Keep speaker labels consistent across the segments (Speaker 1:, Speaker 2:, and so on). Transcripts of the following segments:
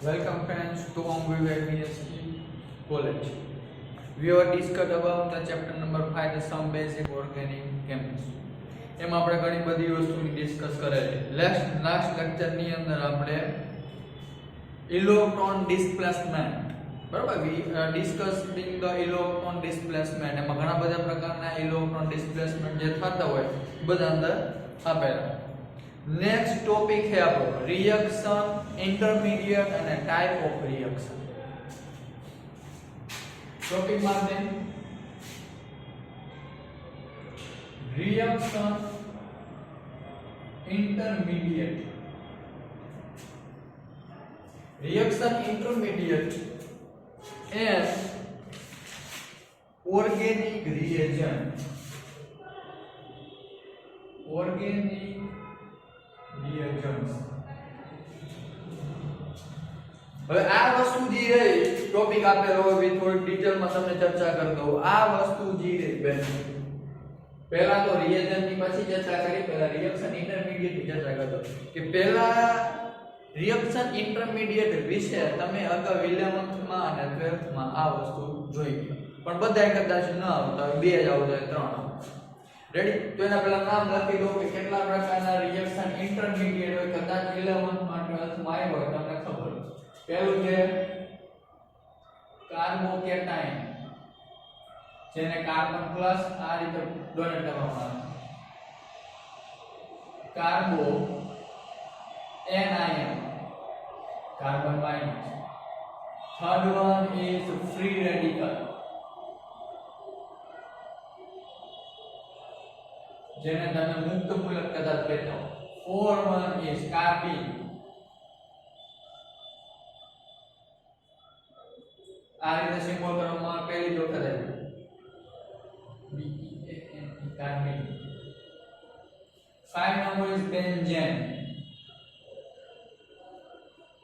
Speaker 1: Welcome friends to Omvivek College. We have discussed about the chapter number 5, the some basic organic chemistry. એમાં આપણે ઘણી બધી વસ્તુની discuss કરેલી. લાસ્ટ લેક્ચરની અંદર આપણે ઇલેક્ટ્રોન ડિસ્પ્લેસમેન્ટ, બરાબર, we discussing the electron displacement. એમાં ઘણા બધા પ્રકારના ઇલેક્ટ્રોન ડિસ્પ્લેસમેન્ટ જે થતા હોય બધા અંદર આપેલા. નેક્સ્ટ ટોપિક છે આપણો રિએક્શન, ઇન્ટરમીડિયેટ અને ટાઈપ ઓફ રિએક્શન. ટોપિક માટે reaction, intermediate. Reaction intermediate and organic reagent. Organic reagents. હવે આ વસ્તુ જે રહી ટોપિક આપેલો હોય થોડી ડિટેલમાં તમને ચર્ચા કરી દઉં. આ વસ્તુ જે રહી બેન પહેલા તો રિએજન્ટ ની પછી ચર્ચા કરી, પહેલા રિએક્શન ઇન્ટરમીડિયેટ ની ચર્ચા કરતો કે પહેલા રિએક્શન ઇન્ટરમીડિયેટ વિશે તમે અગાઉ 11th માં અને 12th માં આ વસ્તુ જોઈ ગયા, પણ બધાય કદાચ ન આવતા, બે જ આવતા, ત્રણ. રેડી? તો એના પહેલા નામ લખી દો કે કેટલા પ્રકારના રિએક્શન ઇન્ટરમીડિયેટ હોય. કદાચ 11th માં 12th માં આવ્યો હોય તમને ખબર. પહેલું છે કાર્બોકેટાઇન, જેને કાર્બન પ્લસ આ રીતે ડોનેટ કરવામાં આવે. Carbanion, carbon minus. Third one is free radical, જેને તમે મુક્ત મૂલક કદાચ કહેતા હો. Four one is carbene. આ રીતે સિમ્બોલ કરવામાં પહેલી વખત આવ્યું કાર્બીન. 5 number is benzene.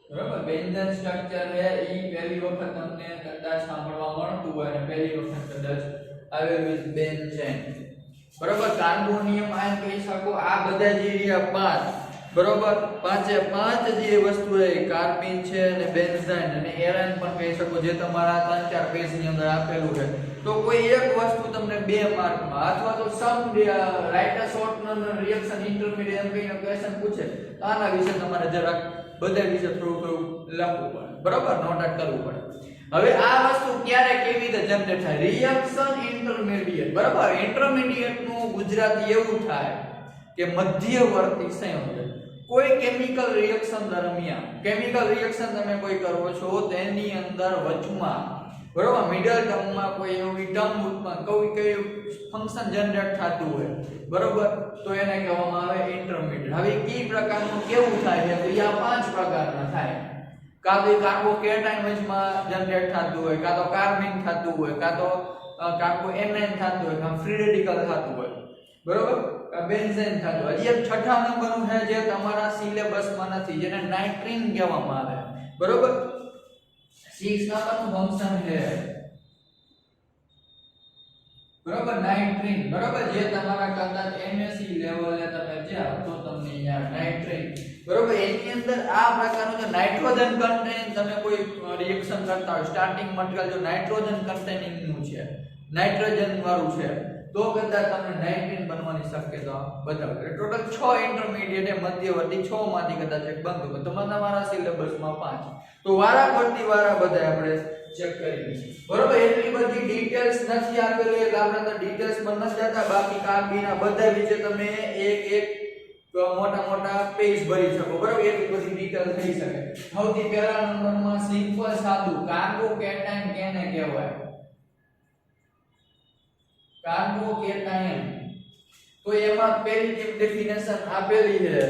Speaker 1: બરાબર, બેન્ઝેન સ્ટ્રક્ચર છે ઈ પહેલી વખત તમને કદાચ સાંભળવા મળતું હોય અને પહેલી વખત કદાચ આવેલું છે બેન્ઝેન. બરાબર, કાર્બોનિયમ આયન કહી શકો. આ બધા જે રહ્યા પાંચ, બરાબર, પાંચે પાંચ જે વસ્તુ છે કાર્બીન છે અને બેન્ઝાઇન અને એરાઇન પણ કહી શકો, જે તમારા 3-4 પેજ ની અંદર આપેલું છે. તો કોઈ એક વસ્તુ તમને 2 માર્કમાં અથવા તો સમ રાઇટ શોર્ટ રિએક્શન ઇન્ટરમીડિયેટ એમ કહીને ક્વેશ્ચન પૂછે તો આના વિશે તમારે જરાક બધા વિશે થોડું લખવું પડે, બરાબર, નોટ આઉટ કરવું પડે. હવે આ વસ્તુ ક્યારે કેવી રીતે જનરેટ થાય? રિએક્શન ઇન્ટરમીડિયેટ, બરાબર. ઇન્ટરમીડિયેટ નું ગુજરાતી એવું થાય કે મધ્યવર્તી સંયોજન. કોઈ કેમિકલ રિએક્શન દરમિયાન, કેમિકલ રિએક્શન તમે કોઈ કરો છો તેની અંદર વચમાં, બરોબર, મિડલ ટર્મમાં કોઈ એવી ટર્મ ઉત્પન્ન, કોઈ ફંક્શન જનરેટ થતું હોય, બરોબર, તો એને કહેવામાં આવે ઇન્ટરમીડિયેટ. હવે કઈ પ્રકારનું કેવું થાય છે? તો આ 5 પ્રકારના થાય. કાં તો કાર્બોકેટાઇન વચમાં જનરેટ થતું હોય, કાં તો કાર્બીન થતું હોય, કાં તો કાર્બોએનાઇન થતું હોય, કાં ફ્રી રેડિકલ થતું હોય, બરોબર, બેન્ઝેન થતું હોય. હજી એક છઠ્ઠા નંબરનું છે જે તમારા સિલેબસમાં નથી, જેને નાઇટ્રીન કહેવામાં આવે, બરોબર. 6 નંબરનું ફંક્શન છે, બરોબર, નાઇટ્રીન, બરોબર, જે તમારા કદાચ એમએસસી લેવલે તમે જાઓ તો તમને અહીંયા નાઇટ્રીન, બરોબર, એની અંદર આ પ્રકારનું જે નાઇટ્રોજન કન્ટેન તમે કોઈ રિએક્શન કરતા હોય, સ્ટાર્ટિંગ મટીરીયલ જો નાઇટ્રોજન કન્ટેનિંગ નું છે, નાઇટ્રોજન વાળું છે, તો કદાચ તમને નાઇટ્રીન બનવાની શક્યતા બતાવે. ટોટલ 6 ઇન્ટરમીડિયેટ એ મધ્યવર્તી, 6 માંથી કદાચ એક બનતું હોય. તો તમારા સિલેબસમાં 5. તો વારાફરતી વારા બધા આપણે ચેક કરી લઈશું, બરોબર. એટલી બધી ડિટેલ્સ નથી આપેલી એટલે આપણે તો ડિટેલ્સ માં નથી જતા. બાકી કાર્બીના બધા વિશે તમે એક મોટા પેજ ભરી શકો, બરોબર. એટલી બધી ડિટેલ થઈ શકે. સૌથી પહેલા નંબરમાં સિમ્પલ સાદું કાર્બોકેટાઇન કેને કહેવાય? કાર્બોકેટાઇન. તો એમાં પહેલી ડેફિનેશન આપેલી છે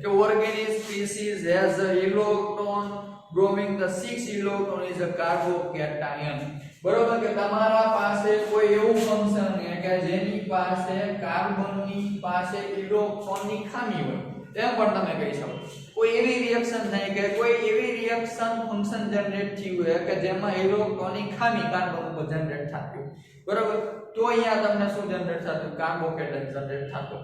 Speaker 1: કે organic species has a electron bromine the 6 electron is a carbocation. બરોબર, કે તમારા પાસે કોઈ એવું ફંક્શન છે કે જેની પાસે કાર્બનની પાસે ઇલેક્ટ્રોનની ખામી હોય, એમ પણ તમે કહી શકો. કોઈ એવી રિએક્શન થાય કે કોઈ એવી રિએક્શન ફંક્શન જનરેટ થયું હોય કે જેમાં ઇલેક્ટ્રોનની ખામી કાર્બન ઉપર જનરેટ થતી હોય, બરોબર. તો અહીંયા તમને શું જનરેટ થતું? કાર્બોકેટાઇન જનરેટ થતું.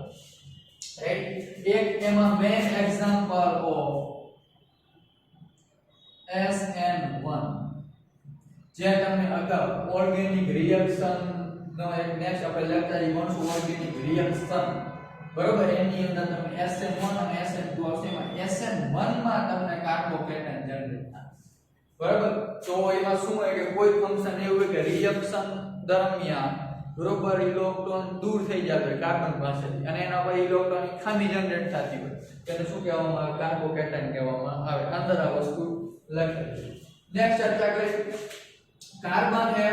Speaker 1: રાઈટ? એક એમાં મેઇન એક્ઝામ્પલ ઓફ SN1 જે તમને અગાઉ ઓર્ગેનિક રિએક્શન નો એક નેક્સ્ટ આપણે લેક્ચર ભણશું ઓર્ગેનિક રિએક્શન બરોબર એની અંદર તમને SN1 અને SN2 આવશે એમાં SN1 માં તમને કાર્બોકેટાયન જનરેટ થાય બરોબર તો એમાં શું હોય કે કોઈ ફંક્શન એવું હોય કે રિએક્શન દરમિયાન બરોબર ઇલેક્ટ્રોન દૂર થઈ જાય કાર્બન પાસેથી અને એના પર ઇલેક્ટ્રોનની ખામી જનરેટ થતી હોય તેને શું કહેવામાં આવે કાર્બોકેટાયન કહેવામાં આવે અંદર આ વસ્તુ લખેલી નેક્સ્ટ ચર્ચા કરીએ કાર્બન है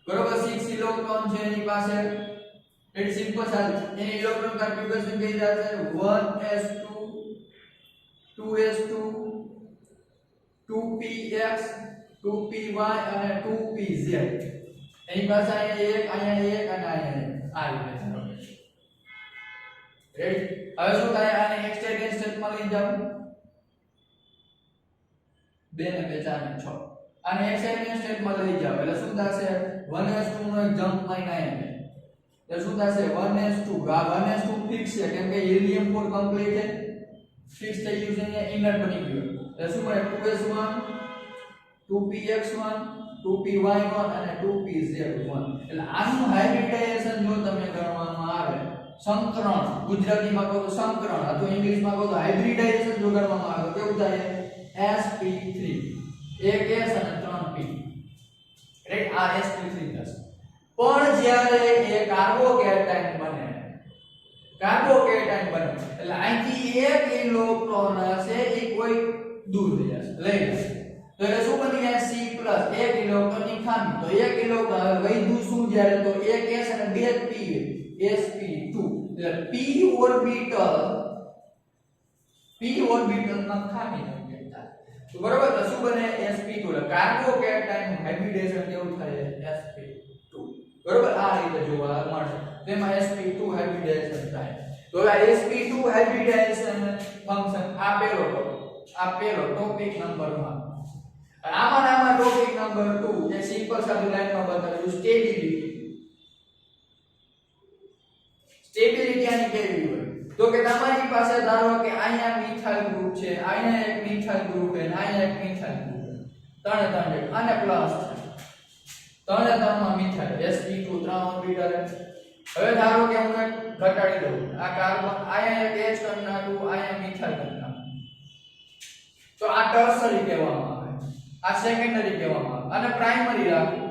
Speaker 1: बराबर 6 इलेक्ट्रॉन છે એની પાસે ઇટ સિમ્પલ સાદી એની ઇલેક્ટ્રોન કન્ફિગરેશન કઈ જશે 1s2 2s2 2px 2py અને 2pz એની પાસે અહીંયા એક અને અહીંયા આ રીતે રેડી હવે શું થાય આને એક્સટેન્ડેડ સ્ટેટમાં લઈ જાવ 2 ને 2 4 ને 6 અને એક્સટેન્ડેડ સ્ટેટમાં લઈ જાવ એટલે શું થશે 1s2 નો એક જમ્પ લઈને આયા એટલે શું થશે 1s2 આ 1s2 ફિક્સ છે કેમ કે હિલિયમ 4 કમ્પ્લીટ છે ફિક્સ થઈ ગયું છે અહીંયા ઇનર બની ગયું એટલે શું મળે 2s1 2px1 2py1 અને 2pz1 એટલે આનું હાઇબ્રિડાઇઝેશન જો તમે કરવામાં આવે સંકરણ ગુજરાતીમાં કહો તો સંકરણ અથવા ઇંગ્લિશમાં કહો તો હાઇબ્રિડાઇઝેશન જો કરવામાં આવે તો કેવું થાય sp3 એક s અને 3p રાઈટ આ sp3 થશે પણ જ્યારે એ કાર્બોકેટાયન બને એટલે અહીંથી એક ઇલેક્ટ્રોન હશે એ કોઈ દૂર થઈ જશે લઈ જશે તો એટલે શું બની જાય C+ એક ઇલેક્ટ્રોન ની ખામી તો એક ઇલેક્ટ્રોન હવે વધ્યું શું જ્યારે તો એક s અને બે p sp2 એટલે p ઓર્બિટલ માં ખામી થઈ જાય તો બરોબર તો શું બને sp2 એટલે કાર્બોકેટાયન હાઇબ્રિડાઇઝેશન કેવું થાય sp2 બરોબર આ રીતે જોવા મળશે તેમાં sp2 હાઇબ્રિડાઇઝેશન થાય તો આ sp2 હાઇબ્રિડાઇઝેશન ફંક્શન આપેલો ટોપિક નંબર 1 આમાં ટોપિક નંબર 2 જે સિમ્પલ સાદી લાઈનમાં બતાવ્યું સ્ટેબિલિટી આની કેવી હોય તો કે તમારી પાસે ધારો કે અહીંયા મિથાઇલ ગ્રુપ છે અહીંયા એક મિથાઇલ ગ્રુપ છે અને અહીંયા એક મિથાઇલ ગ્રુપ છે ત્રણે અને પ્લસ છે ત્રણે ત્રણમાં મિથાઇલ sp2 ત્રણ ઓર્બિટલ હવે ધારો કે હું એક ઘટાડી દઉં આ કાર્બન અહીંયા એક H કરી નાખું અહીંયા મિથાઇલ કરી નાખું તો આ ટર્શરી કહેવામાં આવે આ સેકન્ડરી કહેવામાં આવે અને પ્રાઇમરી રાખું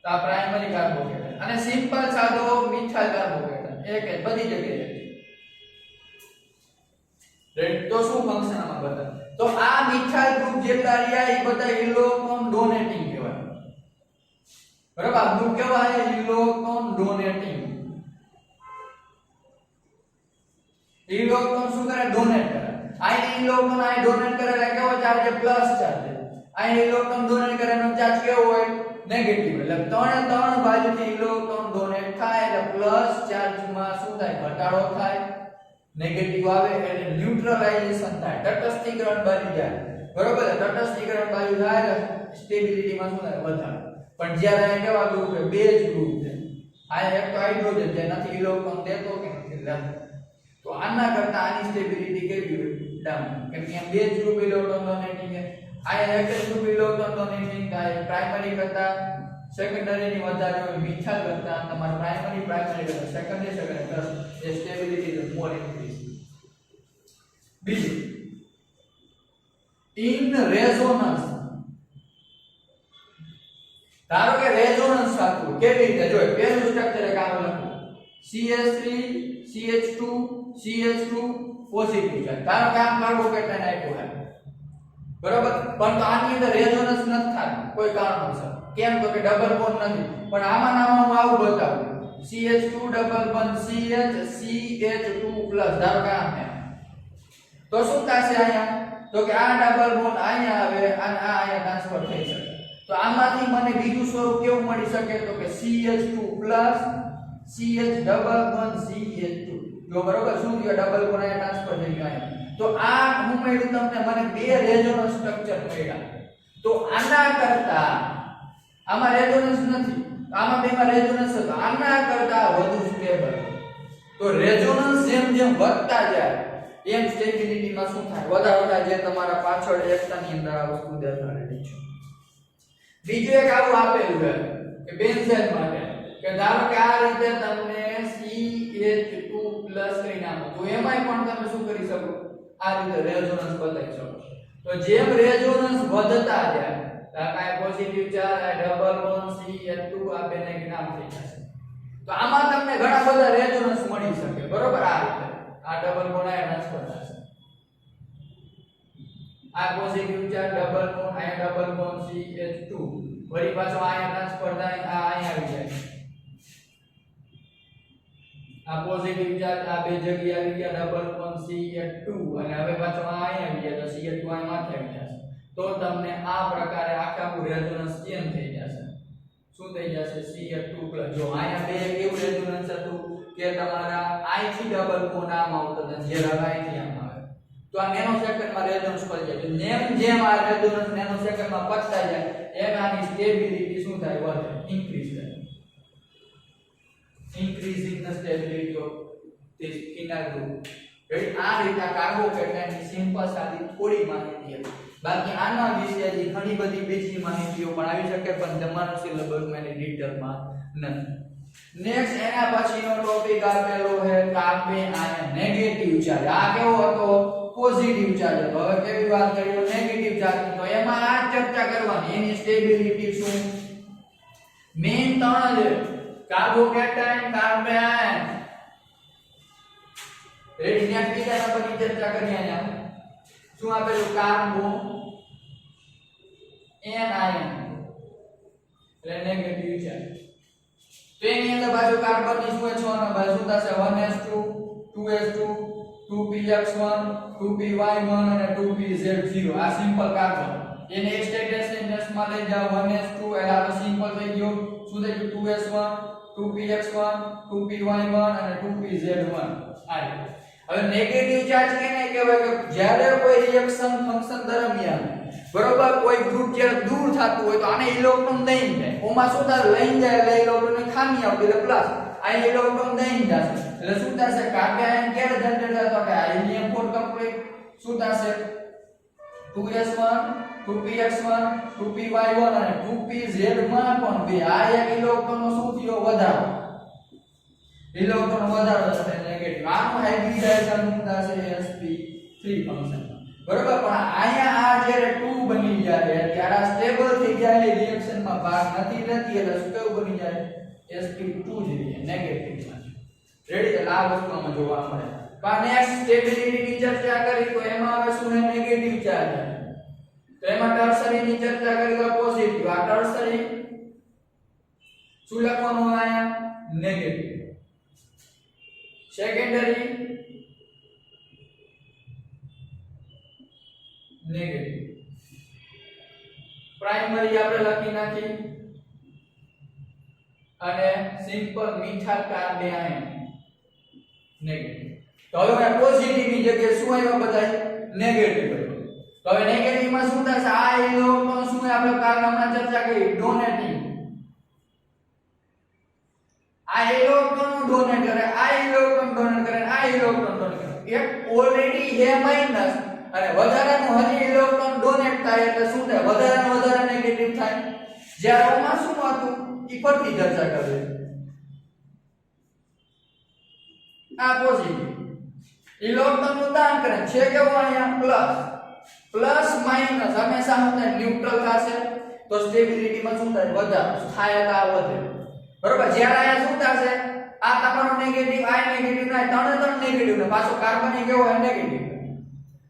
Speaker 1: તો આ પ્રાઇમરી કાર્બોકેટાયન અને સિમ્પલ સાદો મિથાઇલ કાર્બોકેટાયન એક જ બધી જગ્યાએ રેડ તો શું ફંક્શન આમાં બતાવે તો આ મિથાઇલ ગ્રુપ જેટલા રહ્યા એ બધા ઇલેક્ટ્રોન ડોનેટિંગ કહેવાય બરાબર આ ગ્રુપ કહેવાય ઇલેક્ટ્રોન ડોનેટિંગ ઇલેક્ટ્રોન શું કરે ડોનેટ કરે આ ઇલેક્ટ્રોન આ ડોનેટ કરે એટલે કેવો ચાર્જ પ્લસ ચાર્જ આ ઇલેક્ટ્રોન ડોનેટ કરે એનો ચાર્જ કેવો હોય નેગેટિવ એટલે ત્રણ બાજુથી ઇલેક્ટ્રોન ડોનેટ થાય એટલે પ્લસ ચાર્જમાં શું થાય ઘટાડો થાય નેગેટિવ આવે એટલે ન્યુટ્રલાઇઝેશન થાય તટસ્થીકરણ બાજુ જાય બરોબર તટસ્થીકરણ બાજુ થાય એટલે સ્ટેબિલિટીમાં શું થાય વધારે પણ જ્યારે આ કેવા ગ્રુપ છે બે જ ગ્રુપ છે આ એક તો હાઇડ્રોજન જે નથી ઇલેક્ટ્રોન દેતો કે નથી લેતો તો આના કરતા આની સ્ટેબિલિટી કેવી હોય ડાઉન કેમ કે બે જ ગ્રુપ ઇલેક્ટ્રોન ડોનેટિંગ છે આ એક જ ગ્રુપ ઇલેક્ટ્રોન ડોનેટિંગ થાય પ્રાઇમરી કરતા સેકન્ડરી ની વધારે હોય મિથાઇલ કરતા તમારે પ્રાઇમરી કરતા secondary plus A stability is more increase બીજું ઇન રેઝોનન્સ ધારો કે રેઝોનન્સ રાખવું કેવી રીતે જો પહેલું સ્ટ્રક્ચર એક આવો લખું CH3 CH2 CH2 પોઝિટિવ છે ધારો કે આમ કાર્બોકેટાયન આપ્યો છે બરાબર પણ તો આની અંદર રેઝોનન્સ નથી થતું કોઈ કારણોસર કેમ તો કે ડબલ બોન્ડ નથી પણ આમાં હું આવું બતાવું CH2 ડબલ બોન્ડ CH2 ધારો કે આમ તો શું થશે અહીંયા તો કે આ ડબલ બોન્ડ અહીંયા આવે અને આ અહીંયા ટ્રાન્સફર થઈ શકે તો આમાંથી મને બીજું સ્વરૂપ કેવું મળી શકે તો કે CH2 CH double bond CH2 જો બરોબર શું થયું ડબલ બોન્ડ અહીંયા ટ્રાન્સફર થઈ ગયો અહીંયા તો આ હું મળ્યું તમને મને બે રેઝોનન્સ સ્ટ્રક્ચર મળ્યા તો આના કરતા આમાં રેઝોનન્સ નથી આમાં બેમાં રેઝોનન્સ હતો આના કરતા વધુ સ્ટેબલ તો રેઝોનન્સ જેમ જેમ વધતા જાય એમ સ્ટેબિલિટીમાં શું થાય વધારો થાય, જે તમારા પાછળ એકતાની અંદર આ વસ્તુ દર્શાવેલી છે. બીજું એક આવું આપેલું છે કે બેન્ઝેન માટે કે ધારો કે આ રીતે તમને CH2+ કરી નાખો તો એમાંય પણ તમે શું કરી શકો, આ રીતે રેઝોનન્સ બતાવી શકો. તો જેમ રેઝોનન્સ વધતા જાય આ પોઝિટિવ ચાર્જ આ ડબલ બોન્ડ CH2 આ બે નેગેટિવ થઈ જશે. તો આમાં તમને ઘણા બધા રેઝોનન્સ મળી શકે, બરોબર. આ રીતે આ ડબલ બોન્ડ આ ટ્રાન્સફર થશે, આ પોઝિટિવ ચાર્જ ડબલ બોન્ડ આ ડબલ બોન્ડ CH2 વળી પાછો આયા ટ્રાન્સફર થાય આ અહીંયા આવી જાય, આ પોઝિટિવ ચાર્જ આ બે જગ્યાએ આવી ગયા ડબલ બોન્ડ CH2 અને હવે પાછો આ અહીંયા આવી ગયા તો CH2 અહીં માથે આવી જશે. તો તમને આ પ્રકારે આખું રેઝોનન્સ ચેન્જ થઈ જશે. શું થઈ જશે? CH2+. જો અહીંયા બે કેવું રેઝોનન્સ હતું કે તમારા I થી ડબલ બોન્ડ આમ આવતો હતો જે લગાઈ થી આમ આવે, તો આ નેનો સેકન્ડમાં રેઝોનન્સ પડી જાય. જેમ જેમ આ રેઝોનન્સ નેનો સેકન્ડમાં પચતા જાય એમ આની સ્ટેબિલિટી શું થાય? વધે, ઇન્ક્રીઝ થાય. increasing the stability of this inner group. Ready? આ રીતે કાર્બોકેટાયનની સિમ્પલ સાદી થોડી માહિતી હતી. બાકી આના વિશે જે ઘણી બધી બીજી માહિતીઓ પણ આવી શકે પણ તમારા સિલેબસમાં એની ડિટેલમાં નથી. નેક્સ્ટ એના પછીનો ટોપિક આપેલો છે કાર્બન આયન નેગેટિવ ચાર્જ. આ કેવો હતો? પોઝિટિવ ચાર્જ હતો. હવે કેવી વાત કરીએ નેગેટિવ ચાર્જ તો એમાં આ ચર્ચા કરવાની એની સ્ટેબિલિટી શું. મેઈન ત્રણ છે carbocation, carbon ion. Ready? Next બીજા નંબરની ચર્ચા કરીએ. અહીંયા શું આપેલું? કાર્બો એનાયન એટલે નેગેટિવ ચાર્જ. તો એની અંદર બાજુ કાર્બનની શું છે? 6 નંબર શું થશે? 1s2 2s2 2px1 2py1 અને 2pz0. આ સિમ્પલ કાર્બન. એને એક્સટેન્ડેશનમાં લઈ જાવ 1s2 એટલે આ તો સિમ્પલ થઈ ગયો. શું થઈ ગયું? 2s1 2px1 2py1 અને 2pz1. આ રીતે. હવે નેગેટિવ ચાર્જ કેને કહેવાય? કે જ્યારે કોઈ રિએક્શન ફંક્શન દરમિયાન બરોબર કોઈ ગ્રુપ જ્યારે દૂર થતું હોય તો આને ઇલેક્ટ્રોન દઈને જાય. ઓમાં શું થાય? લઈને જાય એટલે ઇલેક્ટ્રોનની ખામી આવતી એટલે પ્લસ આ ઇલેક્ટ્રોન દઈને જશે એટલે શું થશે? કાર્બન આયન ક્યારે જનરેટ થતો? કે આ હિલિયમ 4 કમ્પ્લીટ શું થશે? 2s1 2px1 2py1 અને 2pz1 પણ બે આ એક ઇલેક્ટ્રોનનો શું થયો? વધારો. ઇલેક્ટ્રોન વધારો થશે નેગેટિવ. આનું હાઇબ્રિડાઇઝેશન થશે sp3 ફંક્શન. બરોબર. પણ અહીંયા આ જ્યારે 2 બની જાય ત્યારે આ સ્ટેબલ થઈ જાય રિએક્શનમાં ભાગ નથી લેતી એટલે શું કેવું બની જાય? sp2 જ રહે નેગેટિવ માં. રેડી? એટલે આ વસ્તુમાં જોવા મળે. પણ નેક્સ્ટ સ્ટેબિલિટીની ચર્ચા કરી તો એમાં આવે શું? Negative charge. તો એમાં ટર્સરીની ચર્ચા કરી તો પોઝિટિવ. આ ટર્સરી શું લખવાનું અહીંયા? નેગેટિવ. Secondary negative. પ્રાઇમરી આપણે લખી નાખી અને simple methyl carbon ion negative. તો હવે આ પોઝિટિવ ની જગ્યાએ શું આવ્યા? બધા નેગેટિવ. તો હવે નેગેટિવ માં શું થશે? આ ઇલેક્ટ્રોન શું આપણે કાલ હમણાં ચર્ચા કરી ડોનેટિંગ. આ ઇલેક્ટ્રોન ડોનેટ કરે, આ ઇલેક્ટ્રોન ડોનેટ કરે, આ ઇલેક્ટ્રોન ડોનેટ કરે. એક ઓલરેડી હે માઈનસ અને વધારાનું હજી ઇલેક્ટ્રોન ડોનેટ થાય એટલે શું થાય? વધારાનું વધારે નેગેટિવ થાય. જ્યારે આમાં શું હતું ઈ પરથી ચર્ચા કરીએ. આ પોઝિટિવ ઇલેક્ટ્રોન નું દાન કરે છે કેવો? અહીંયા પ્લસ. પ્લસ માઈનસ હંમેશા શું થાય? ન્યુટ્રલ થશે. તો સ્ટેબિલિટીમાં શું થાય? વધારો થાય એટલે આ વધે. બરોબર. જ્યારે અહીંયા શું થશે? આ તમારો નેગેટિવ આ નેગેટિવ ના ત્રણ નેગેટિવ ને પાછો કાર્બન કેવો હોય? નેગેટિવ.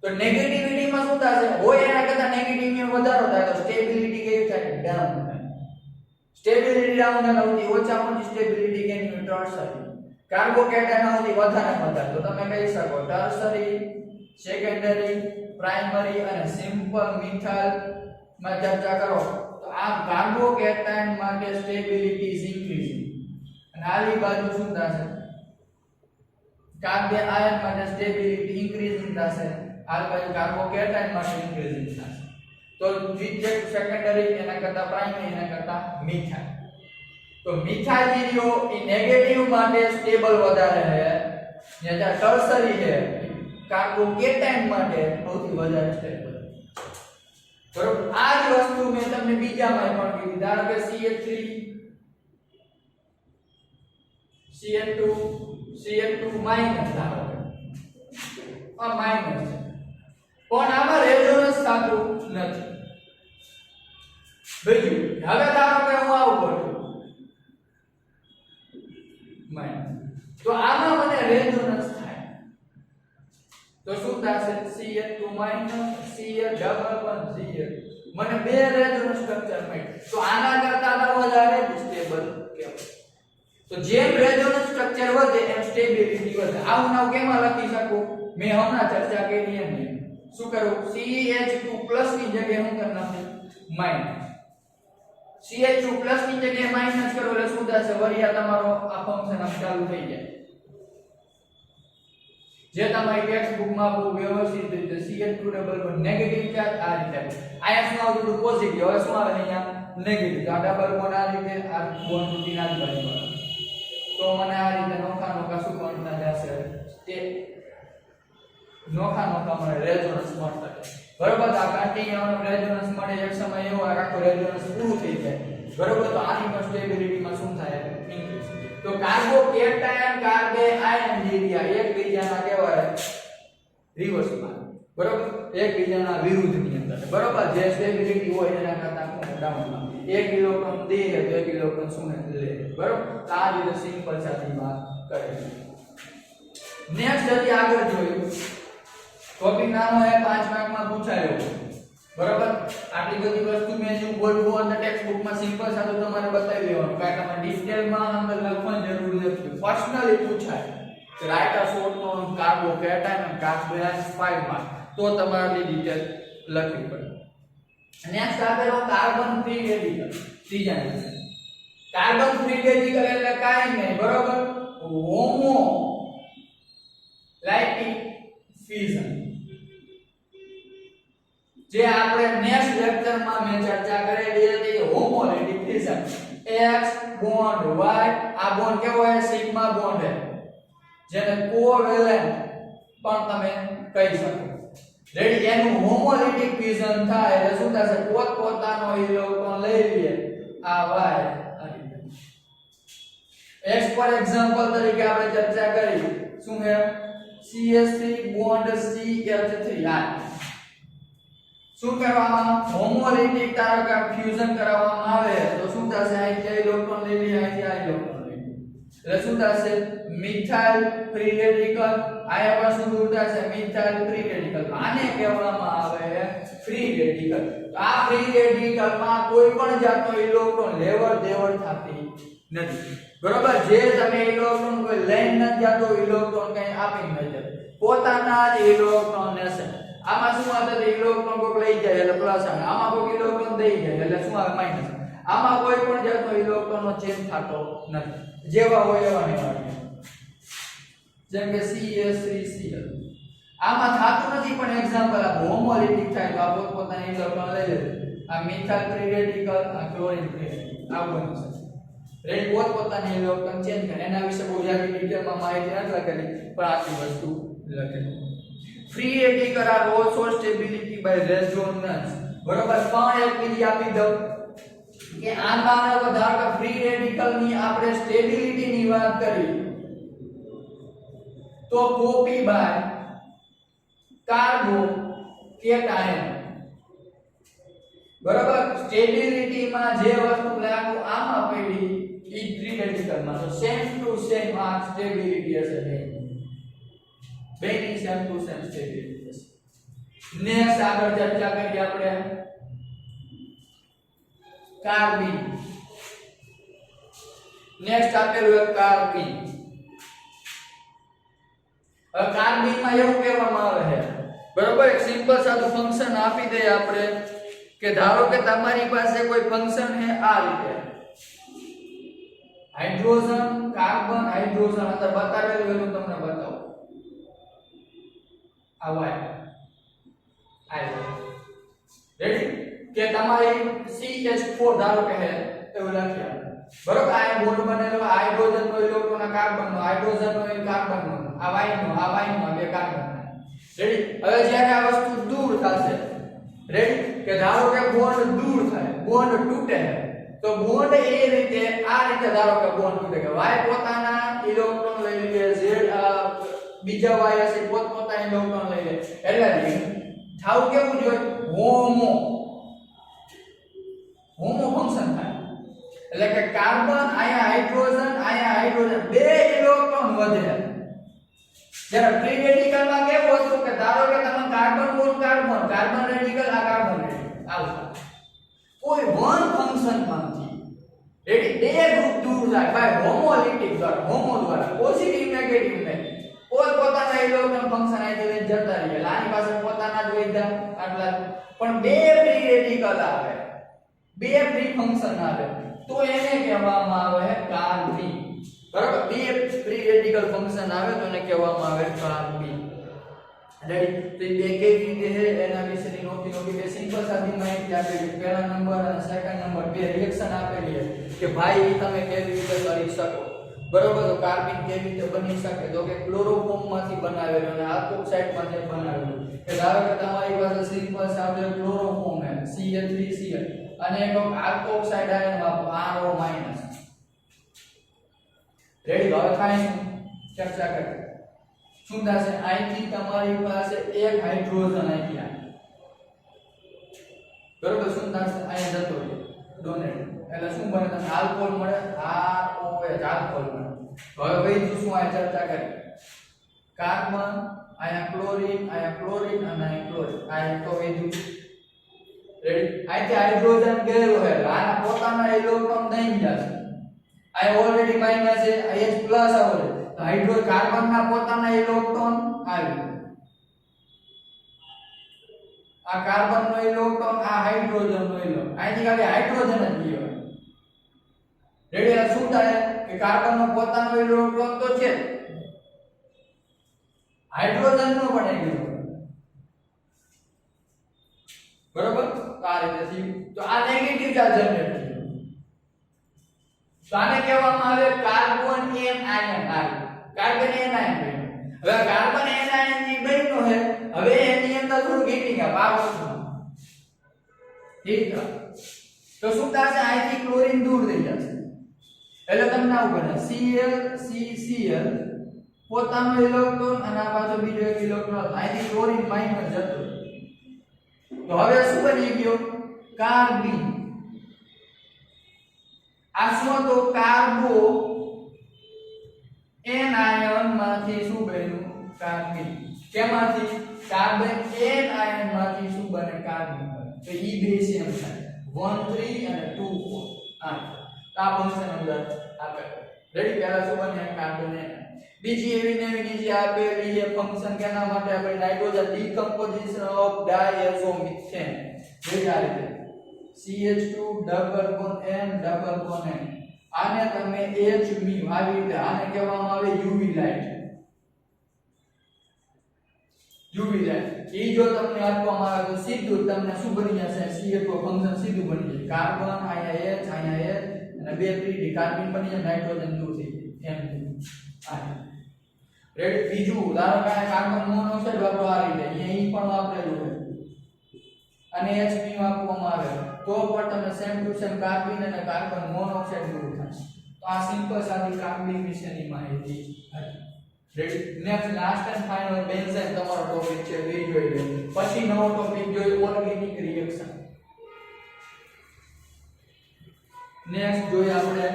Speaker 1: તો નેગેટિવિટીમાં શું થશે? હોય એના કરતા નેગેટિવમાં વધારો થાય તો સ્ટેબિલિટી કેવી થાય? ડાઉન થાય. સ્ટેબિલિટી ડાઉન થાય સૌથી ઓછામાં ઓછી સ્ટેબિલિટી કેની હોય? ટર્સરી. કાર્બોકેટાયન સૌથી વધારે વધારે તો તમે કહી શકો ટર્સરી, સેકન્ડરી, પ્રાઇમરી અને સિમ્પલ મિથાઇલ માં ચર્ચા કરો તો આ કાર્બોકેટાયન માટે સ્ટેબિલિટી ઇઝ ઇન્ક્રીઝિંગ અને આલી બાજુ શું થશે? કાર્બન આયન માટે સ્ટેબિલિટી ઇન્ક્રીઝિંગ થશે. આ બાજુ કાર્બોકેટાયન માટે ઇન્ક્રીઝિંગ થશે. તો દ્વિતીયક સેકન્ડરી એના કરતા પ્રાઇમરી એના કરતા મિથાઇલ. તો મિથાઇલ જીરો એ નેગેટિવ માટે સ્ટેબલ વધારે છે. જે ટર્સરી છે કાર્બોકેટાયન માટે સૌથી વધારે સ્ટેબલ બરોબર આ જ વસ્તુ મેં તમને બીજામાં પણ કીધી ધારો કે CH3 CH2 માઈનસ ધારો કે આ માઈનસ છે પણ આમાં રેઝોનન્સ થતું નથી બીજું હવે ધારો કે હું આવું કરું માઈનસ તો આમાં મને રેઝોનન્સ થાય તો શું થશે CH2 CH મને બે રેઝોનન્સ સ્ટ્રક્ચર મળ્યું તો આના કરતા વધારે સ્ટેબલ કહેવાય તો જેમ રેઝોનન્સ સ્ટ્રક્ચર વધે એમ સ્ટેબિલિટી વધે આવું નામ કેમાં લખી શકું મેં હમણાં ચર્ચા કરી એમ શું કરું CH2+ ની જગ્યાએ હું કરી નાખું માઈનસ CH2+ ની જગ્યાએ માઈનસ કરો એટલે શું થશે વરિયા તમારો આ ફંક્શન આમ ચાલુ થઈ જાય જે તમારી ટેક્સ્ટ બુક માં બહુ વ્યવસ્થિત રીતે CH2 નેગેટિવ ચાર્જ આ રીતે આયા શું આવતું હતું પોઝિટિવ હવે શું આવે અહીંયા નેગેટિવ તો આ ડબલ બોન્ડ આ રીતે આ બોન્ડ તૂટીને આજુબાજુ તો મને આ રીતે નોખા શું કોણતા જશે તે નોખા મને રેઝોનન્સ મળતા બરોબર તો આ કન્ટીન્યુઅસ રેઝોનન્સ મળે એક સમય એવો આખો રેઝોનન્સ પૂરું થઈ જાય બરોબર તો આની પણ સ્ટેબિલિટીમાં શું થાય ઇન્ક્રીઝ તો કાર્બોકેટાયન કાર્બે આયન જેરિયા એકબીજાના કહેવાય રિવર્સમાં બરોબર એકબીજાના વિરુદ્ધની અંદર બરોબર જે સ્ટેબિલિટી હોય એના કરતા ડાઉનમાં 1 ઇલેક્ટ્રોન દે તો 1 ઇલેક્ટ્રોન શું લે બરોબર આ રીતે સિમ્પલ સાથીમાં કરે નેક્સ્ટ જતી આગળ જોયું ટોપિક નાનો હે 5 માર્કમાં પૂછાયો બરોબર આટલી બધી વસ્તુ મેં જો બોલવું અને ટેક્સ્ટ બુકમાં સિમ્પલ સાદો તમારે બતાવી દેવાનું કારણ કે તમારે ડિટેલમાં અંદર લખવાની જરૂર નથી પર્સનલી પૂછાય કે write a short note carbocation અને કાર્બોહાઇડ્રેટ 5 માર્ક તો તમારે ડિટેલ લખવી પડે નેક્સ્ટ આપેલો કાર્બન ફ્રી રેડિકલ ત્રીજા નંબર કાર્બન ફ્રી રેડિકલ એટલે કાઈ નહીં બરોબર હોમો લાઇટિક ફ્યુઝન જે આપણે નેક્સ્ટ લેક્ચરમાં મેં ચર્ચા કરેલી હતી હોમોલેટિક ફ્યુઝન x બોન્ડ y આ બોન્ડ કેવો છે સિગ્મા બોન્ડ છે જેને કોવેલેન્ટ પણ તમે કહી શકો રેડી એનું હોમોલેટિક ફ્યુઝન થાય એટલે શું થશે પોતપોતાનો ઇલેક્ટ્રોન લઈ લે આ y આ રીતે x ફોર એક્ઝામ્પલ તરીકે આપણે ચર્ચા કરી શું છે CH3 બોન્ડ CH3 આ શું કરવામાં હોમોલેટિક ધારો કે ફ્યુઝન કરવામાં આવે તો શું થશે અહીંથી ઇલેક્ટ્રોન લઈ લે અહીંથી આ ઇલેક્ટ્રોન લઈ લે એટલે શું થશે મિથાઇલ ફ્રી રેડિકલ આયા પર શું થશે મિથાઇલ ફ્રી રેડિકલ આને કહેવામાં આવે ફ્રી રેડિકલ તો આ ફ્રી રેડિકલમાં કોઈ પણ જાતનો ઇલેક્ટ્રોન લેવડ દેવડ થતી નથી બરોબર જે તમે ઇલેક્ટ્રોન કોઈ લઈને ન જાતો ઇલેક્ટ્રોન કઈ આપી ન જાય પોતાના જ ઇલેક્ટ્રોન હશે આમાં શું આવે તો ઇલેક્ટ્રોન કોક લઈ જાય એટલે પ્લસ આવે આમાં કોક ઇલેક્ટ્રોન દઈ જાય એટલે શું આવે માઈનસ આમાં કોઈ પણ જાતનો ઇલેક્ટ્રોનનો ચેન્જ થતો નથી જેવા હોય એવા નિવાડે જેમ કે CH3Cl આમાં થતું નથી પણ એક્ઝામ્પલ આ હોમોલેટિક થાય તો આ પોતપોતાના ઇલેક્ટ્રોન લઈ લે આ મિથાઇલ ફ્રી રેડિકલ આ ક્લોરીન ફ્રી રેડિકલ આવું બની શકે રેડી પોતપોતાની ઇલેક્ટ્રોન ચેન્જ કરે એના વિશે બહુ જાજી ડિટેલમાં માહિતી નથી લખેલી પણ આટલી વસ્તુ લખેલી free radical are also stability by resonance બરોબર પણ એક બીજી આપી દઉં કે આમાં ધારો કે ફ્રી રેડિકલ ની આપણે સ્ટેબિલિટી ની વાત કરી તો કોપી બાય કાર્બોકેટાયન બરોબર સ્ટેબિલિટી માં જે વસ્તુ લાગુ આમાં પડી ઈ ફ્રી રેડિકલ માં તો સેમ ટુ સેમ આ સ્ટેબિલિટી હશે બેની સેમ ટુ સેમ સ્ટેબિલિટી હશે નેક્સ્ટ આગળ ચર્ચા કરીએ આપણે કાર્બીન નેક્સ્ટ આપેલું એક કાર્બીન હવે કાર્બીન માં એવું કહેવામાં આવે છે બરોબર એક સિમ્પલ સાદું ફંક્શન આપી દે આપણે કે ધારો કે તમારી પાસે કોઈ ફંક્શન છે આ રીતે હાઇડ્રોજન કાર્બન હાઇડ્રોજન અંદર બતાવેલું એનું તમને બતાવું આ વાય રેડી કે તમારી CH4 ધારો કે હે એવું લખ્યા બરોબર આ બોન્ડ બનેલો હાઇડ્રોજન નો ઇલેક્ટ્રોન આ કાર્બન નો હાઇડ્રોજન નો કાર્બન નો આ Y નો આ બે કાર્બન રેડી હવે જ્યારે આ વસ્તુ દૂર થશે રેડી કે ધારો કે બોન્ડ દૂર થાય બોન્ડ તૂટે તો બોન્ડ એ રીતે આ રીતે ધારો કે બોન્ડ તૂટે કે y પોતાના ઇલેક્ટ્રોન લઈ લે z બીજા y હશે પોતપોતાના ઇલેક્ટ્રોન લઈ લે એટલે થાવ કેવું જોઈએ હોમો ફંક્શન થાય એટલે કે કાર્બન આયા હાઇડ્રોજન બે ઇલેક્ટ્રોન વધે જ્યારે ફ્રી રેડિકલ માં કેવું હતું કે ધારો કે તમે કાર્બન રેડિકલ આ કાર્બન રેડિકલ આવું કોઈ વન ફંક્શન માંથી રેડી બે ગ્રુપ દૂર થાય બાય હોમોલિટિક દ્વારા પોઝિટિવ નેગેટિવ નહીં પોતાના ઇલેક્ટ્રોન ફંક્શન આઈ જતા રહે આની પાસે પોતાના જ વૈધા આટલા પણ બે ફ્રી રેડિકલ આવે બે ફ્રી ફંક્શન આવે તો એને કહેવામાં આવે કાર્બી બરાબર બે ફ્રી રેડિકલ ફંક્શન આવે તો એને કહેવામાં આવે કાર્બી રેડી તો બે કેવી રીતે છે એના વિશેની નોકી બે સિમ્પલ સાદી માહિતી આપેલી પહેલા નંબર અને સેકન્ડ નંબર બે રિએક્શન આપેલી છે કે ભાઈ તમે કેવી રીતે કરી શકો બરોબર તો કાર્બન કેવી રીતે બની શકે તો કે ક્લોરોફોર્મ માંથી બનાવેલો અને આલ્કોક્સાઇડ માંથી બનાવેલો કે ધારો કે તમારી પાસે સિમ્પલ સાદો ક્લોરોફોર્મ છે Cl3Cl અને એક આલ્કોક્સાઇડ આયન માં RO- રેડી હવે થાય શું ચર્ચા કરીએ શું થશે અહીંથી તમારી પાસે એક હાઇડ્રોજન આવી ગયા બરોબર શું થશે અહીંયા જતો રહે ડોનેટ એટલે શું બને તમને આલ્કોહોલ મળે ROH આલ્કોહોલ મળે હવે બીજું શું આ ચર્ચા કરી કાર્બન અહીંયા ક્લોરીન અને અહીંયા ક્લોરીન આ તો બીજું રેડી અહીંથી હાઇડ્રોજન ગયેલો છે આના પોતાના ઇલેક્ટ્રોન દઈ જશે આ ઓલરેડી માઈનસ છે H પ્લસ આવે તો હાઇડ્રો કાર્બન ના પોતાના ઇલેક્ટ્રોન આવી આ કાર્બન નો ઇલેક્ટ્રોન આ હાઇડ્રોજન નો ઇલેક્ટ્રોન અહીંથી ખાલી હાઇડ્રોજન જ ગયો રેડી આ શું થાય કે કાર્બન નો પોતાનો ઇલેક્ટ્રોન તો છે હાઇડ્રોજન નો પણ એક બરોબર તો આ રીતે થયું તો આ નેગેટિવ ચાર્જ જનરેટ થયો તો આને કહેવામાં આવે કાર્બન એનાયન કાર્બન એનાયન હવે કાર્બન એનાયન ની બન્યો છે હવે એની અંદર થોડું હીટિંગ અપ આ વસ્તુ ઠીક તો શું થશે અહીંથી ક્લોરીન દૂર થઈ જશે એટલે તમને આવું બને Cl પોતાનો ઇલેક્ટ્રોન અને આ પાછો બીજો એક ઇલેક્ટ્રોન અહીંથી ક્લોરીન માઈનસ જતો તો હવે શું બની ગયો કાર્બીન આ શું તો કાર્બો એનાયન માંથી શું બન્યું કાર્બીન કેમાંથી કાર્બન એનાયન માંથી શું બને કાર્બીન તો ઈ બે સેમ થાય 1 3 અને 2 4 આ ફંક્શન અંદર આપે રેડી પહેલા શું બને કાર્બન બીજી એવી નવી નીચે આપેલી છે ફંક્શન કેના માટે આપણે નાઇટ્રોજન ડીકમ્પોઝિશન ઓફ ડાયઝોમિથેન આ રીતે CH2 double bond N double bond N આને તમે Hν આવી રીતે આને કહેવામાં આવે UV લાઇટ ઈ જો તમને આપવામાં આવે તો સીધું તમને શું બની જશે CH2 ફંક્શન સીધું બની જશે કાર્બન અહીંયા H અને બે ફ્રી કાર્બન બની જાય નાઇટ્રોજન દૂર થઈ જાય M આ રેડી બીજું ઉદાહરણ કે કાર્બન મોનોક્સાઇડ વાપરો આ રીતે અહીં ઈ પણ વાપરેલું છે અને Hν આપવામાં આવે તો પણ તમને સેમ ટુ સેમ કાર્બન અને કાર્બન મોનોક્સાઇડ દૂર થશે તો આ સિમ્પલ સાદી કાર્બન વિશેની માહિતી હતી ready next last and final benzene તમારો ટોપિક છે એ જોઈ લો પછી નવો ટોપિક જોઈ ઓર્ગેનિક રિએક્શન નેક્સ્ટ જોઈએ આપણે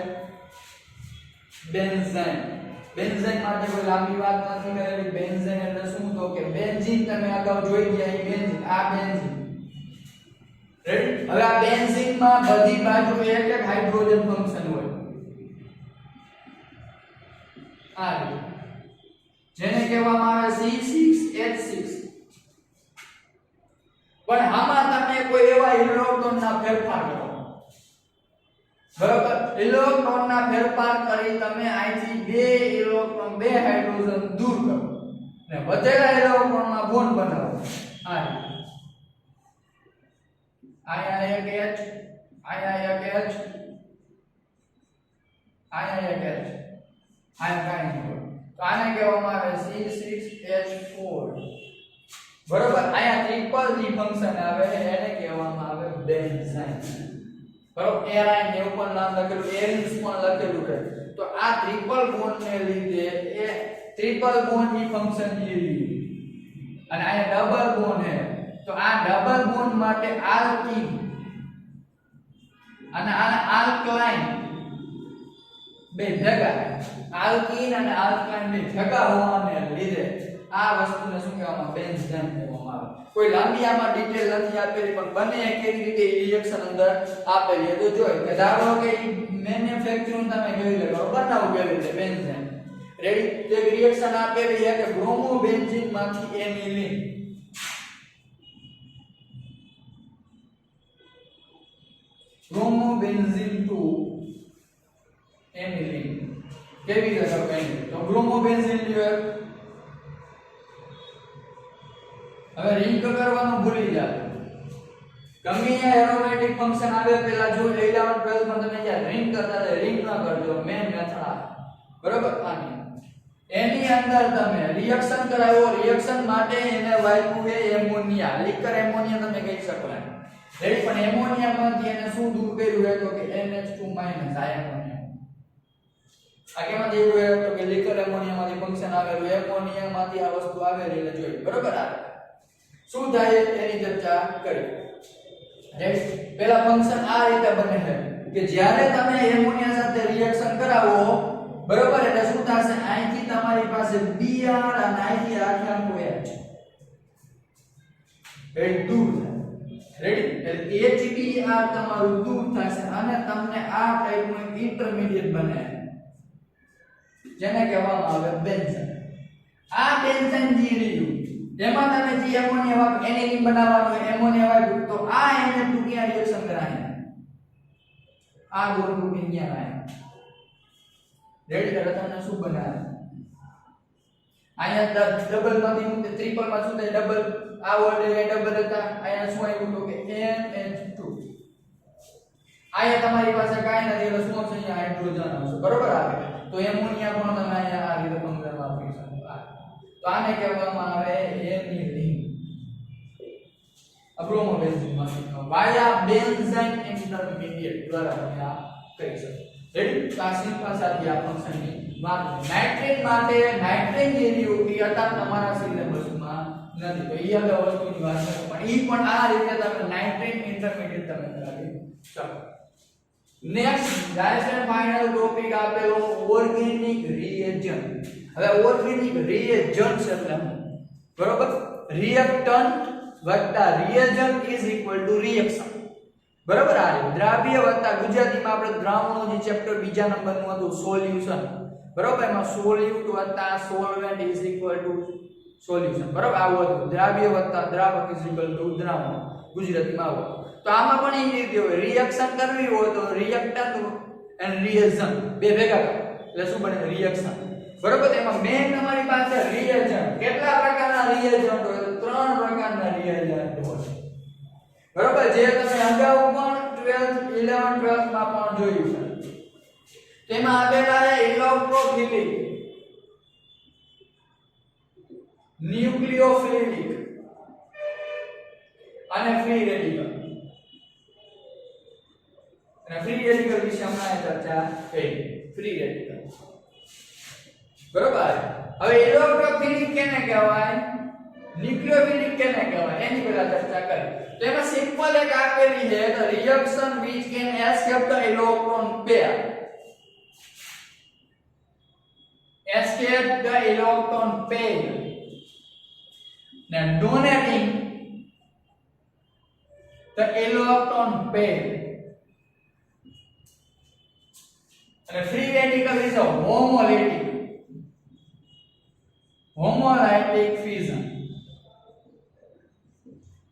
Speaker 1: બેન્ઝાઇન માટે કોઈ લાંબી વાત નથી કરેલી બેન્ઝાઇન એટલે શું તો કે બેન્ઝીન તમે અગાઉ જોઈ ગયા એ બેન્ઝીન આ બેન્ઝીન રેડી હવે આ બેન્ઝીન માં બધી બાજુ એક એક હાઇડ્રોજન ફંક્શન હોય આ જેને કહેવામાં આવે C6H6 પણ આમાં તમે કોઈ એવા ઇલેક્ટ્રોન ના ફેરફાર કરો બરાબર ઇલેક્ટ્રોન ના ફેરફાર કરી તમે અહીંથી બે ઇલેક્ટ્રોન બે હાઇડ્રોજન દૂર કરો ને વધેલા ઇલેક્ટ્રોન માં બોન્ડ બનાવો આયા એક H આયા એક H આયા એક H આયા કાઈ નહીં તો આને કહેવામાં આવે C6H4 બરોબર આયા ટ્રિપલ જી ફંક્શન આવે એને કહેવામાં આવે બેન્ઝાઇન બરોબર એરાઇન એવું પણ નામ લખેલું એરિન્સ પણ લખેલું છે તો આ ટ્રિપલ બોન્ડ ને લીધે એ ટ્રિપલ બોન્ડ ની ફંક્શન લીધી અને આયા ડબલ બોન્ડ છે તો આ ડબલ બોન્ડ માટે આલ્કીન અને આલ્કલાઇન બે ભેગા આલ્કીન અને આલ્કલાઇન બે ભેગા હોવાને લીધે આ વસ્તુને શું કહેવામાં બેન્ઝાઇન કહેવામાં આવે કોઈ લાંબી આમાં ડિટેલ નથી આપેલી પણ બને કેવી રીતે રિએક્શન અંદર આપેલી તો જોઈ કે ધારો કે મેન્યુફેક્ચરિંગ તમે કેવી રીતે કરો બનાવો કેવી રીતે બેન્ઝાઇન રેડી તો એક રિએક્શન આપેલી છે કે બ્રોમોબેન્ઝીન માંથી એનિલીન બ્રોમોબેન્ઝીન ટુ એનિલીન કેવી રીતે કરવાની તો બ્રોમોબેન્ઝીન લ્યો હવે રિંગ કરવાનું ભૂલી જાઓ ગમે આ એરોમેટિક ફંક્શન આવે પહેલા જો 11 12 માં તમે જ્યાં રિંગ કરતા હતા રિંગ ન કરજો મેન મેથડ આ બરોબર આની એની અંદર તમે રિએક્શન કરાવો રિએક્શન માટે એને વાપર્યું છે એમોનિયા લિકર એમોનિયા તમે કહી શકો રેડી પણ એમોનિયામાંથી એને શું દૂર કર્યું છે તો કે NH2 આ એમોનિયા આ કેમાં દેવું છે તો કે લિકર એમોનિયામાંથી ફંક્શન આવેલું એમોનિયામાંથી આ વસ્તુ આવેલી એટલે જોઈએ બરોબર આ શું થાય એની ચર્ચા કરી રેડી પહેલા ફંક્શન આ રીતે બને છે કે જ્યારે તમે એમોનિયા સાથે રિએક્શન કરાવો બરોબર એટલે શું થશે અહીંથી તમારી પાસે Br અને અહીંથી આખી આખો H એ દૂર રેડી એટલે HBr તમારું દૂર થશે અને તમને આ ટાઈપનું ઇન્ટરમીડિયેટ બને જેને કહેવામાં આવે બેન્ઝીન આ બેન્ઝીન જે રહ્યું એમાં તમે જે એમોનિયા વાપ એનિલીન બનાવવાનો એમોનિયા વાપ તો આ એને ટુકિયા રિએક્શન કરાય આ ગોળ ટુકિયા આય રેડી એટલે તમને શું બનાવે અહીંયા ડબલ માંથી હું ટ્રિપલ માં શું થાય ડબલ આ ઓલરેડી ડબલ હતા અહીંયા શું આવ્યું તો કે NH2 અહીંયા તમારી પાસે કાઈ નથી એટલે શું આવશે અહીંયા હાઇડ્રોજન આવશે બરોબર આવે તો એમોનિયા પણ તમે અહીંયા આ રીતે ફંક્શન વાપરી શકો તો આને કહેવામાં આવે એનિલીન બ્રોમોબેન્ઝીન માંથી વાયા બેન્ઝાઇન ઇન્ટરમીડિયેટ દ્વારા તમે આ કરી શકો રેડી તો આ સિમ્પલ સાદી આ ફંક્શનની વાત નાઇટ્રેટ માટે નાઇટ્રેટ જે રહ્યું એ અત્યારે તમારા સિલેબસમાં નથી તો એ અલગ વસ્તુની વાત છે પણ એ પણ આ રીતે તમે નાઇટ્રેટ ઇન્ટરમીડિયેટ તમે કરાવી શકો next last and final topic આપેલો ઓર્ગેનિક રિએજન્ટ હવે ઓર્ગેનિક રિએજન્ટ એટલે બરોબર રિએક્ટન્ટ વત્તા reagent is equal to reaction બરોબર આ દ્રાવ્ય વત્તા ગુજરાતીમાં આપણે દ્રાવણો જે ચેપ્ટર બીજા નંબરનું હતું સોલ્યુશન બરોબર એમાં સોલ્યુટ વત્તા solvent is equal to solution બરોબર આવું હતું દ્રાવ્ય વત્તા દ્રાવક ઇઝ ઇક્વલ ટુ દ્રાવણ ગુજરાતીમાં આવું તો આમાં પણ એ રીતે હોય રિએક્શન કરવી હોય તો રિએક્ટન્ટ એન્ડ રિએજન્ટ બે ભેગા કરો એટલે શું બને રિએક્શન બરોબર એમાં મેઈન તમારી પાસે રિએજન્ટ કેટલા પ્રકારના રિએજન્ટ હોય તો 3 પ્રકારના રિએજન્ટ હોય બરોબર જે તમે અગાઉ પણ 12th 11 12th માં પણ જોયું છે તેમાં આવેલા છે ઇલેક્ટ્રોફિલિક ન્યુક્લિયોફિલિક અને ફ્રી રેડિકલ અને ફ્રી રેડિકલ વિશે હમણાં ચર્ચા કરી ફ્રી રેડિકલ બરોબર હવે ઇલેક્ટ્રોફિલિક કેને કહેવાય ન્યુક્લિયોફિલિક કેને કહેવાય એની પહેલા ચર્ચા કરી તો એમાં સિમ્પલ એક આપેલી છે the reaction which can escape the electron pair escape the electron pair now donating the electron pair and free radical is a homolytic fission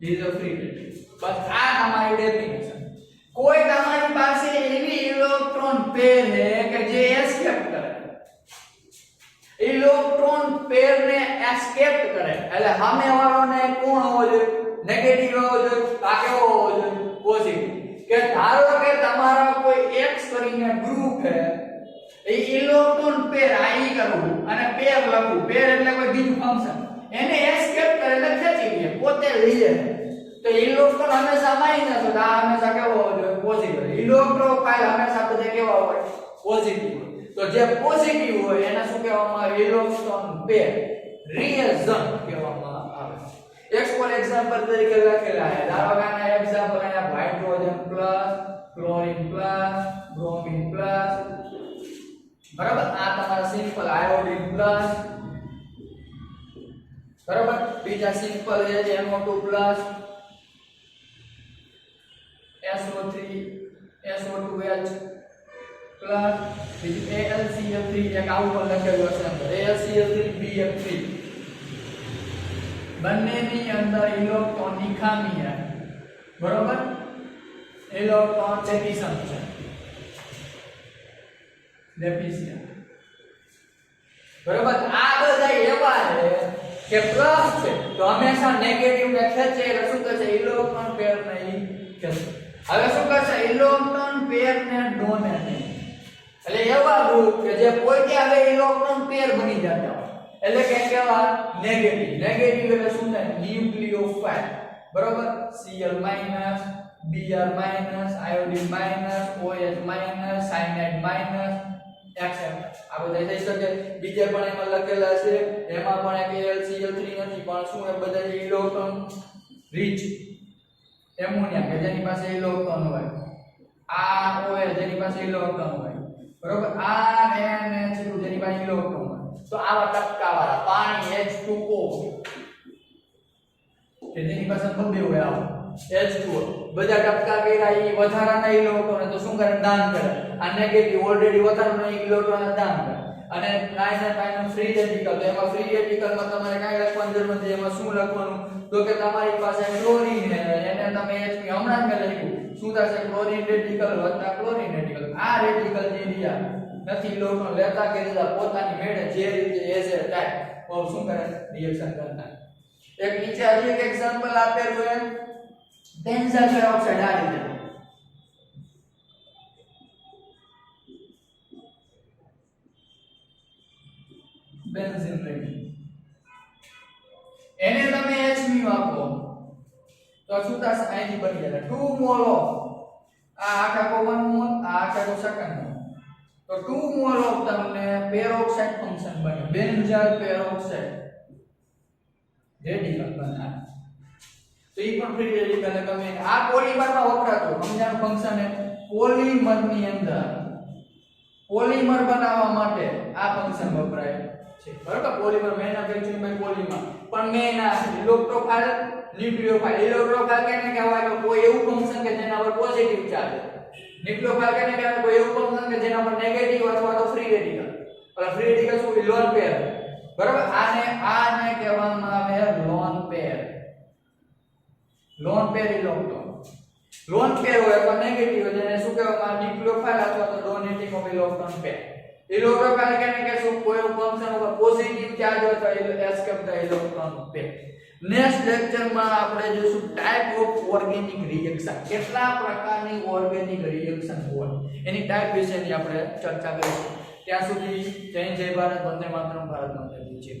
Speaker 1: is a free radical બસ આ તમારી ડેફિનેશન કોઈ તમારી પાસે એવી ઇલેક્ટ્રોન પેર છે કે જે escape કરે ઇલેક્ટ્રોન પેર ને એસ્કેપ કરે એટલે સામે વાળાને કોણ હોવો જોઈએ નેગેટિવ હોવો જોઈએ આ કેવો હોવો જોઈએ પોઝિટિવ કે ધારો કે તમારો કોઈ x કરીને ગ્રુપ છે એ ઇલેક્ટ્રોન પેર આઈ કરવું અને પેર લખવું પેર એટલે કોઈ બીજું ફંક્શન એને એસ્કેપ કરે એટલે ખેંચી લે પોતે લઈએ તો ઇલેક્ટ્રોન હંમેશા માઈનસ હોય, આ હંમેશા કેવો હોવો જોઈએ? પોઝિટિવ. ઇલેક્ટ્રોફાઇલ હંમેશા બધે કેવા હોય? પોઝિટિવ હોય. તો જે પોઝિટિવ હોય એને શું કહેવામાં આવે? ઇલેક્ટ્રોન પેર રિએક્શન કહેવામાં આવે. એક ફોર એક્ઝામ્પલ તરીકે લખેલા છે. ધારો કે આના એક્ઝામ્પલ અહીંયા hydrogen plus, chlorine plus, bromine plus, બરાબર. આ તમારા સિમ્પલ આયોડીન પ્લસ, બરાબર. બીજા સિમ્પલ છે NO2 plus, SO3, SO2H plus, બીજું AlCl3, એક આવું પણ લખેલું હશે અંદર, AlCl3BF3. બંનેની અંદર ઇલેક્ટ્રોનની ખામી છે, બરોબર. ઇલેક્ટ્રોન ડેફિશિયન્ટ છે, ડેફિશિયન્ટ, બરોબર. આ બધા એવા છે કે પ્લસ છે તો હંમેશા નેગેટિવ ને ખેંચે એટલે શું કરશે? ઇલેક્ટ્રોન પેર ને ખેંચે. હવે શું કરશે? ઇલેક્ટ્રોન પેર ને ડોનેટ. એટલે એવા ગ્રુપ કે જે પોતે હવે ઇલેક્ટ્રોન પેર બની જતા હોય એટલે કે કેવા? નેગેટિવ. નેગેટિવ એટલે શું થાય? ન્યુક્લિયોફાઇલ, બરોબર. Cl minus, Br minus, iodine minus, OH minus, cyanide minus, etc. આ બધા થઈ શકે. બીજે પણ એમાં લખેલા છે, એમાં પણ એક AlCl3 નથી પણ શું એ બધા ઇલેક્ટ્રોન રીચ એમોનિયા કે જેની પાસે ઇલેક્ટ્રોન હોય, આ OH જેની પાસે ઇલેક્ટ્રોન હોય, બરોબર. આ NH જેની પાસે ઇલેક્ટ્રોન હોય. તો આવા ટપકાવાળા પાણી H2O કે જેની પાસે બબે હોય, આવો H2O બધા ટપકા કર્યા ઈ વધારાના ઇલેક્ટ્રોન તો શું કરે? દાન કરે. આ નેગેટિવ ઓલરેડી વધારાના ઇલેક્ટ્રોન દાન કરે. અને નાઇટ્રોજન ફ્રી રેડિકલ, તો એમાં ફ્રી રેડિકલમાં તમારે કાંઈ લખવાની જરૂર નથી. એમાં શું લખવાનું? તો કે તમારી પાસે ક્લોરીન છે એને તમે H હમણાં જ મેં લખ્યું શું થશે? ક્લોરીન રેડિકલ વત્તા ક્લોરીન રેડિકલ. આ રેડિકલ જે રહ્યા નથી ઇલેક્ટ્રોન લેતા કે લેતા પોતાની મેળે જે રીતે એઝ એ ટાઈપ શું કરે? રિએક્શન કરતા. એક નીચે હજી એક એક્ઝામ્પલ આપેલું છે, બેન્ઝાઇલ પેરોક્સાઇડ. આ રીતે બેન્ઝીન લઈ એને તમે Hmu આપો તો શું થશે? અહીંથી બની જાય 2 મોલ ઓફ આ આખા 1 મોલ, આ આખા સેકન્ડ મોલ. તો 2 મોલ ઓફ તમને પેરોક્સાઇડ ફંક્શન બને, બેન્ઝાઇલ પેરોક્સાઇડ રેડિકલ બને. તો ઈ પણ ફ્રી રેડિકલ ને તમે આ પોલિમરમાં વપરાતું સમજાણ ફંક્શન છે. પોલિમરની અંદર પોલિમર બનાવવા માટે આ ફંક્શન વપરાય છે, બરાબર. પોલિમર મેન્યુફેક્ચરિંગ બાય પોલિમર પણ મેં ના ઇલેક્ટ્રોફાઇલ, ન્યુક્લિયોફાઇલ. ઇલેક્ટ્રોફાઇલ કેને કહેવાય? તો કોઈ એવું ફંક્શન કે જેના પર પોઝિટિવ ચાર્જ. ન્યુક્લિયોફાઇલ કેને કહેવાય? કોઈ એવું ફંક્શન કે જેના પર નેગેટિવ અથવા તો ફ્રી રેડિકલ. એટલે ફ્રી રેડિકલ શું? લોન પેર, બરાબર. આને કહેવામાં આવે lone pair. Lone pair electron. Lone pair હોય તો નેગેટિવ હોય જેને શું કહેવામાં આવે? ન્યુક્લિયોફાઇલ અથવા તો donating of electron pair. Electrophile કેને કે શું? કોઈ ફંક્શન ઉપર પોઝિટિવ ચાર્જ હોય તો escape the electron pair. Next લેક્ચરમાં આપણે જોઈશું ટાઈપ ઓફ ઓર્ગેનિક રિએક્શન. કેટલા પ્રકારની ઓર્ગેનિક રિએક્શન હોય એની ટાઈપ વિશેની આપણે ચર્ચા કરીશું. ત્યાં સુધી જય ભારત, વંદે માતરમ, ભારત માતા કી જય.